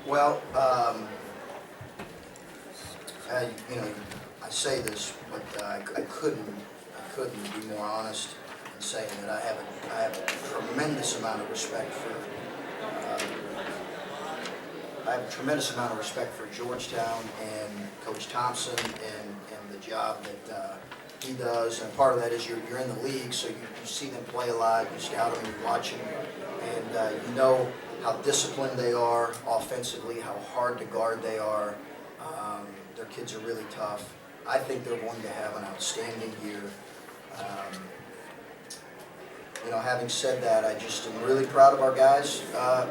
Well, I say this, but I couldn't be more honest in saying that I have a tremendous amount of respect for. I have a tremendous amount of respect for Georgetown and Coach Thompson and the job that he does. And part of that is you're in the league, so you see them play a lot, you scout them, you watch them, and you know how disciplined they are offensively, how hard to guard they are. Their kids are really tough. I think they're going to have an outstanding year. Having said that, I just am really proud of our guys'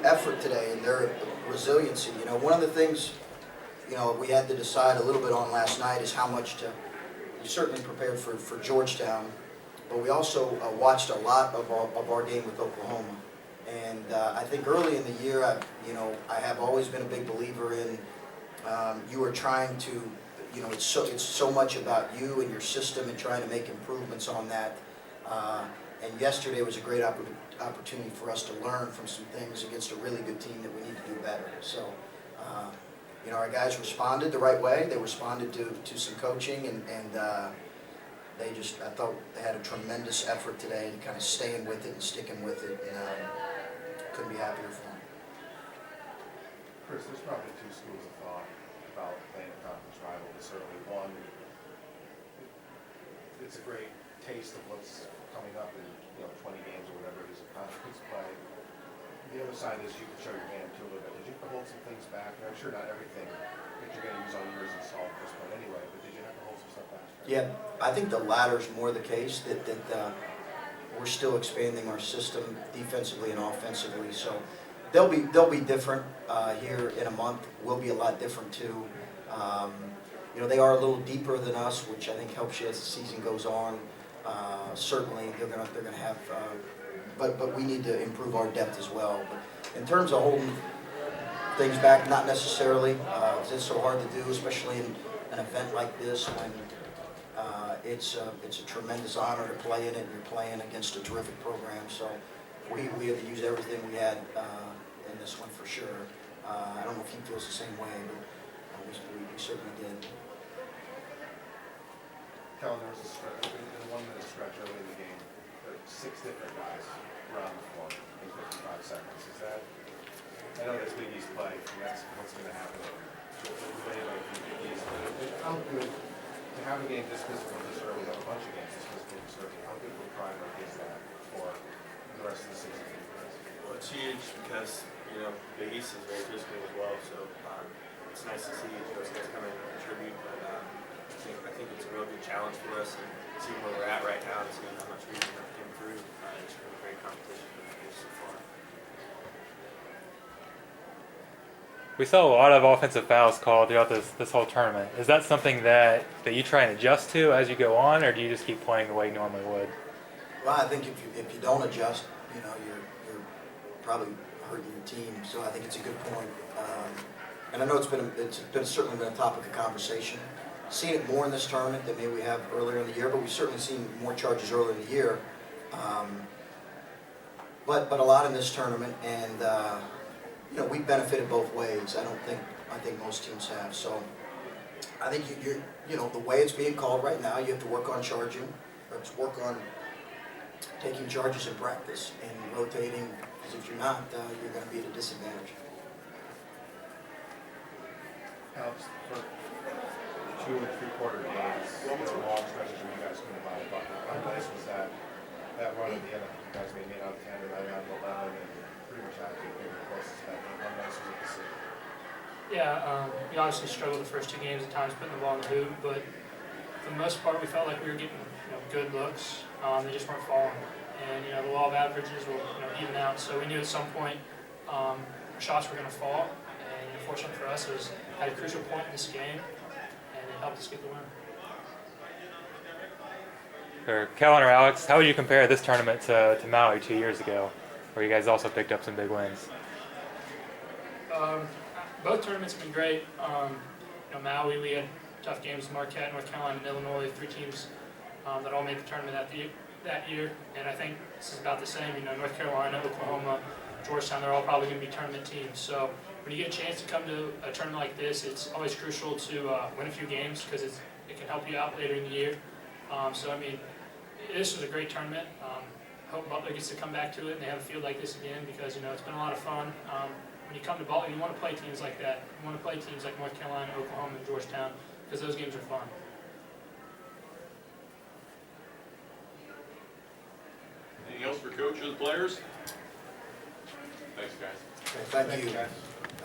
effort today and their resiliency. One of the things, we had to decide a little bit on last night is how much to. We certainly prepared for Georgetown, but we also watched a lot of our game with Oklahoma. And I think early in the year, I have always been a big believer in you are trying to, it's so much about you and your system and trying to make improvements on that. And yesterday was a great opportunity for us to learn from some things against a really good team that we need to do better. So, our guys responded the right way. They responded to some coaching, and I thought they had a tremendous effort today to kind of staying with it and sticking with it, and couldn't be happier for them. Chris, there's probably two schools of thought about playing a conference rival. Certainly one, it's a great taste of what's coming up in 20 games or whatever it is of conference play. The other side is you can show your hand too a little bit. Did you have to hold some things back? And I'm sure not everything that you're going to use on yours is solved at this point anyway, but did you have to hold some stuff back? Yeah, I think the latter is more the case, that we're still expanding our system defensively and offensively. So they'll be different here in a month. We'll be a lot different too. They are a little deeper than us, which I think helps you as the season goes on. Certainly, they're gonna have, but we need to improve our depth as well. But in terms of holding things back, not necessarily, because it's so hard to do, especially in an event like this when it's a tremendous honor to play in it. And you're playing against a terrific program, so we had to use everything we had in this one for sure. I don't know if he feels the same way, but we certainly did. Kellen, there was a stretch, in a 1 minute stretch early in the game, 6 different guys were on the floor in 55 seconds. Is that, I know that's Big East play, and that's what's going to happen with the way like Big East. How good, to have a game this physical this early, have a bunch of games this physical this early, how good of a primer is that for the rest of the season? Well, it's huge because, Big East is very physical as well, so it's nice to see those guys come in and contribute, but I think it's a real good challenge for us, and seeing where we're at right now and seeing how much we can improve. It's been a great competition so far. We saw a lot of offensive fouls called throughout this whole tournament. Is that something that you try and adjust to as you go on, or do you just keep playing the way you normally would? Well, I think if you don't adjust, you're probably hurting your team. So I think it's a good point. And I know it's certainly been a topic of conversation. Seen it more in this tournament than maybe we have earlier in the year, but we've certainly seen more charges earlier in the year. But a lot in this tournament, and we benefited both ways. I think most teams have. So I think you're the way it's being called right now, you have to work on charging, or work on taking charges in practice and rotating. Because if you're not, you're going to be at a disadvantage. Alex, for 2 3/4 games, there were long stretches where you guys couldn't buy a Butler. How nice was that run at the end? I think you guys made 8 out of 10 and 9 out of 11, and pretty much had to be the closest that game. How nice was it to see? Yeah, we obviously struggled the first 2 games at times putting the ball in the hoop, but for the most part we felt like we were getting good looks. They just weren't falling, and the law of averages will even out. So we knew at some point our shots were going to fall, and unfortunately for us, it was at a crucial point in this game, and it helped us get the win. Or Kellen or Alex, how would you compare this tournament to Maui 2 years ago, where you guys also picked up some big wins? Both tournaments have been great. Maui, we had tough games with Marquette, North Carolina, and Illinois, 3 teams that all made the tournament that year. And I think this is about the same. North Carolina, Oklahoma, Georgetown, they're all probably going to be tournament teams. So when you get a chance to come to a tournament like this, it's always crucial to win a few games because it can help you out later in the year. So I mean, this was a great tournament. Hope Butler gets to come back to it and they have a field like this again because it's been a lot of fun. When you come to Butler, you want to play teams like that. You want to play teams like North Carolina, Oklahoma, and Georgetown because those games are fun. Anything else for coach or the players? Thanks, guys. Thank you. guys.